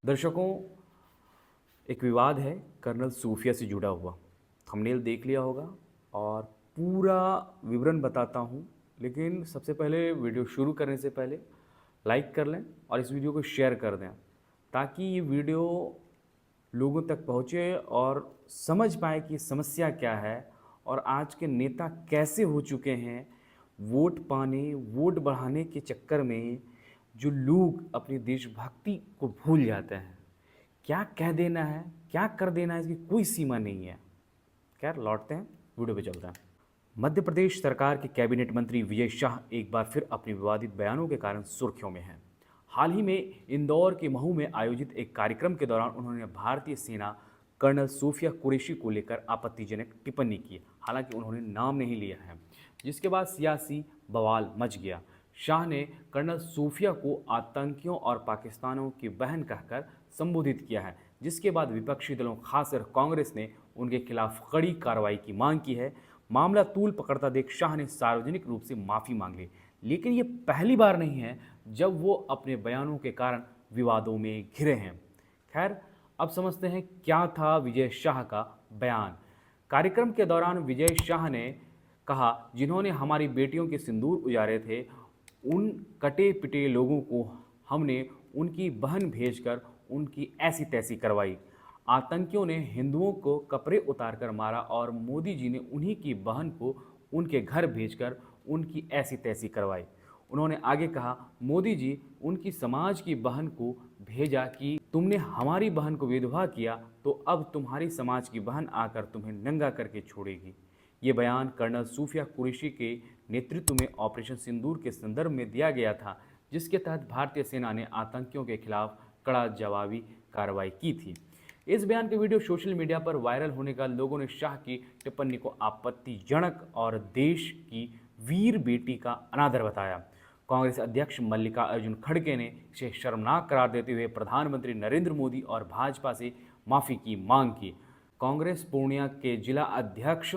दर्शकों, एक विवाद है कर्नल सूफिया से जुड़ा हुआ। थंबनेल देख लिया होगा और पूरा विवरण बताता हूँ। लेकिन सबसे पहले वीडियो शुरू करने से पहले लाइक कर लें और इस वीडियो को शेयर कर दें ताकि ये वीडियो लोगों तक पहुँचे और समझ पाए कि समस्या क्या है और आज के नेता कैसे हो चुके हैं। वोट पाने, वोट बढ़ाने के चक्कर में जो लोग अपनी देशभक्ति को भूल जाते हैं, क्या कह देना है, क्या कर देना है, इसकी कोई सीमा नहीं है। खैर, लौटते हैं, वीडियो पे चलते हैं। मध्य प्रदेश सरकार के कैबिनेट मंत्री विजय शाह एक बार फिर अपने विवादित बयानों के कारण सुर्खियों में हैं। हाल ही में इंदौर के महू में आयोजित एक कार्यक्रम के दौरान उन्होंने भारतीय सेना कर्नल सूफिया कुरैशी को लेकर आपत्तिजनक टिप्पणी की। हालांकि उन्होंने नाम नहीं लिया है, जिसके बाद सियासी बवाल मच गया। शाह ने कर्नल सूफिया को आतंकियों और पाकिस्तानियों की बहन कहकर संबोधित किया है, जिसके बाद विपक्षी दलों खासकर कांग्रेस ने उनके खिलाफ कड़ी कार्रवाई की मांग की है। मामला तूल पकड़ता देख शाह ने सार्वजनिक रूप से माफ़ी मांग ली, लेकिन ये पहली बार नहीं है जब वो अपने बयानों के कारण विवादों में घिरे हैं। खैर, अब समझते हैं क्या था विजय शाह का बयान। कार्यक्रम के दौरान विजय शाह ने कहा, जिन्होंने हमारी बेटियों के सिंदूर उजारे थे, उन कटे पिटे लोगों को हमने उनकी बहन भेजकर उनकी ऐसी तैसी करवाई। आतंकियों ने हिंदुओं को कपड़े उतारकर मारा और मोदी जी ने उन्हीं की बहन को उनके घर भेजकर उनकी ऐसी तैसी करवाई। उन्होंने आगे कहा, मोदी जी उनकी समाज की बहन को भेजा कि तुमने हमारी बहन को विधवा किया तो अब तुम्हारी समाज की बहन आकर तुम्हें नंगा करके छोड़ेगी। ये बयान कर्नल सूफिया कुरैशी के नेतृत्व में ऑपरेशन सिंदूर के संदर्भ में दिया गया था, जिसके तहत भारतीय सेना ने आतंकियों के खिलाफ कड़ा जवाबी कार्रवाई की थी। इस बयान के वीडियो सोशल मीडिया पर वायरल होने का लोगों ने शाह की टिप्पणी को आपत्तिजनक और देश की वीर बेटी का अनादर बताया। कांग्रेस अध्यक्ष मल्लिकार्जुन खड़गे ने इसे शर्मनाक करार देते हुए प्रधानमंत्री नरेंद्र मोदी और भाजपा से माफ़ी की मांग की। कांग्रेस पूर्णिया के जिला अध्यक्ष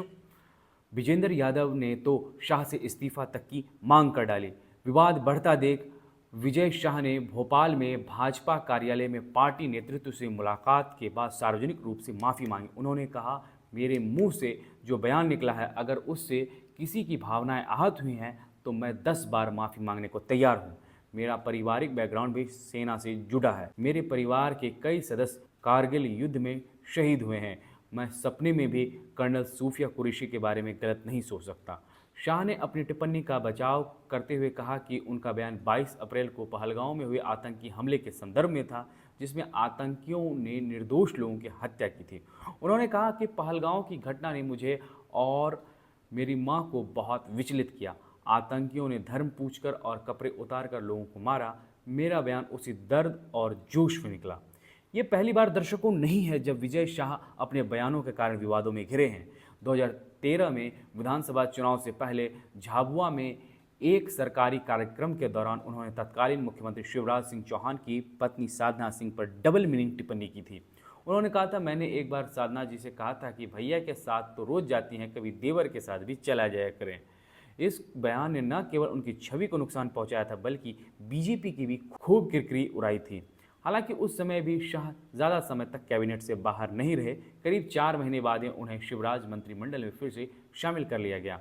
विजेंद्र यादव ने तो शाह से इस्तीफा तक की मांग कर डाली। विवाद बढ़ता देख विजय शाह ने भोपाल में भाजपा कार्यालय में पार्टी नेतृत्व से मुलाकात के बाद सार्वजनिक रूप से माफ़ी मांगी। उन्होंने कहा, मेरे मुंह से जो बयान निकला है, अगर उससे किसी की भावनाएं आहत हुई हैं तो मैं 10 बार माफ़ी मांगने को तैयार हूं। मेरा पारिवारिक बैकग्राउंड भी सेना से जुड़ा है। मेरे परिवार के कई सदस्य कारगिल युद्ध में शहीद हुए हैं। मैं सपने में भी कर्नल सूफिया कुरैशी के बारे में गलत नहीं सोच सकता। शाह ने अपनी टिप्पणी का बचाव करते हुए कहा कि उनका बयान 22 अप्रैल को पहलगांव में हुए आतंकी हमले के संदर्भ में था, जिसमें आतंकियों ने निर्दोष लोगों की हत्या की थी। उन्होंने कहा कि पहलगांव की घटना ने मुझे और मेरी मां को बहुत विचलित किया। आतंकियों ने धर्म पूछकर और कपड़े उतारकर लोगों को मारा। मेरा बयान उसी दर्द और जोश में निकला। ये पहली बार दर्शकों नहीं है जब विजय शाह अपने बयानों के कारण विवादों में घिरे हैं। 2013 में विधानसभा चुनाव से पहले झाबुआ में एक सरकारी कार्यक्रम के दौरान उन्होंने तत्कालीन मुख्यमंत्री शिवराज सिंह चौहान की पत्नी साधना सिंह पर डबल मीनिंग टिप्पणी की थी। उन्होंने कहा था, मैंने एक बार साधना जी से कहा था कि भैया के साथ तो रोज जाती हैं, कभी देवर के साथ भी चला जाया करें। इस बयान ने न केवल उनकी छवि को नुकसान पहुंचाया था, बल्कि बीजेपी की भी खूब किरकिरी उड़ाई थी। हालांकि उस समय भी शाह ज़्यादा समय तक कैबिनेट से बाहर नहीं रहे। करीब 4 महीने बाद उन्हें शिवराज मंत्रिमंडल में फिर से शामिल कर लिया गया।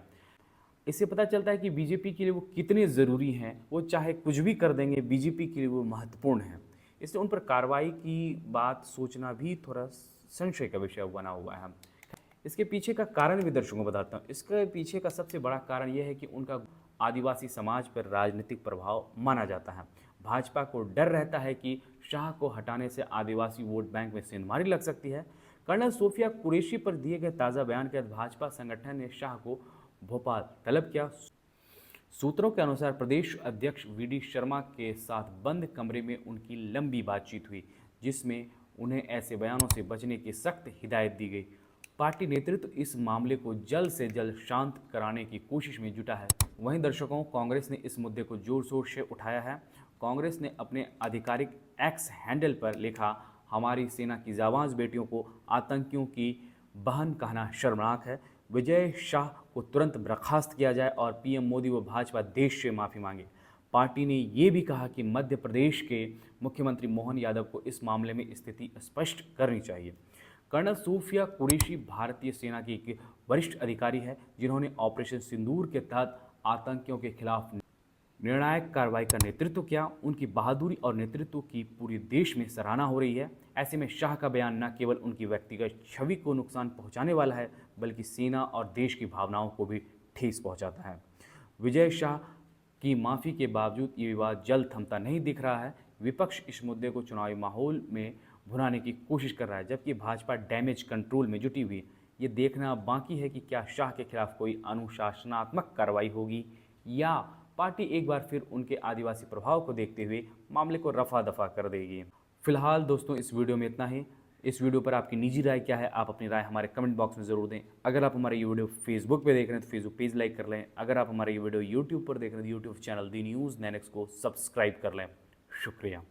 इससे पता चलता है कि बीजेपी के लिए वो कितने ज़रूरी हैं। वो चाहे कुछ भी कर देंगे, बीजेपी के लिए वो महत्वपूर्ण हैं। इसलिए उन पर कार्रवाई की बात सोचना भी थोड़ा संशय का विषय बना हुआ है। इसके पीछे का कारण भी दर्शकों को बताता हूँ। इसके पीछे का सबसे बड़ा कारण यह है कि उनका आदिवासी समाज पर राजनीतिक प्रभाव माना जाता है। भाजपा को डर रहता है कि शाह को हटाने से आदिवासी वोट बैंक में सेंधमारी लग सकती है। कर्नल सूफिया कुरैशी पर दिए गए ताज़ा बयान के बाद भाजपा संगठन ने शाह को भोपाल तलब किया। सूत्रों के अनुसार प्रदेश अध्यक्ष वीडी शर्मा के साथ बंद कमरे में उनकी लंबी बातचीत हुई, जिसमें उन्हें ऐसे बयानों से बचने की सख्त हिदायत दी गई। पार्टी नेतृत्व इस मामले को जल्द से जल्द शांत कराने की कोशिश में जुटा है। वहीं दर्शकों, कांग्रेस ने इस मुद्दे को जोर शोर से उठाया है। कांग्रेस ने अपने आधिकारिक एक्स हैंडल पर लिखा, हमारी सेना की जाबाज बेटियों को आतंकियों की बहन कहना शर्मनाक है। विजय शाह को तुरंत बर्खास्त किया जाए और पीएम मोदी व भाजपा देश से माफ़ी मांगे। पार्टी ने ये भी कहा कि मध्य प्रदेश के मुख्यमंत्री मोहन यादव को इस मामले में स्थिति स्पष्ट करनी चाहिए। कर्नल सूफिया कुरैशी भारतीय सेना के एक वरिष्ठ अधिकारी है जिन्होंने ऑपरेशन सिंदूर के तहत आतंकियों के खिलाफ निर्णायक कार्रवाई का नेतृत्व किया। उनकी बहादुरी और नेतृत्व की पूरे देश में सराहना हो रही है। ऐसे में शाह का बयान न केवल उनकी व्यक्तिगत छवि को नुकसान पहुंचाने वाला है, बल्कि सेना और देश की भावनाओं को भी ठेस पहुंचाता है। विजय शाह की माफ़ी के बावजूद ये विवाद जल्द थमता नहीं दिख रहा है। विपक्ष इस मुद्दे को चुनावी माहौल में भुनाने की कोशिश कर रहा है, जबकि भाजपा डैमेज कंट्रोल में जुटी हुई है। ये देखना बाकी है कि क्या शाह के खिलाफ कोई अनुशासनात्मक कार्रवाई होगी या पार्टी एक बार फिर उनके आदिवासी प्रभाव को देखते हुए मामले को रफा दफा कर देगी। फिलहाल दोस्तों इस वीडियो में इतना ही। इस वीडियो पर आपकी निजी राय क्या है, आप अपनी राय हमारे कमेंट बॉक्स में ज़रूर दें। अगर आप हमारे ये वीडियो फेसबुक पे देख रहे हैं तो फेसबुक पेज लाइक कर लें। अगर आप हमारे ये वीडियो यूट्यूब पर देख रहे हैं तो यूट्यूब चैनल दी न्यूज़ 9X को सब्सक्राइब कर लें। शुक्रिया।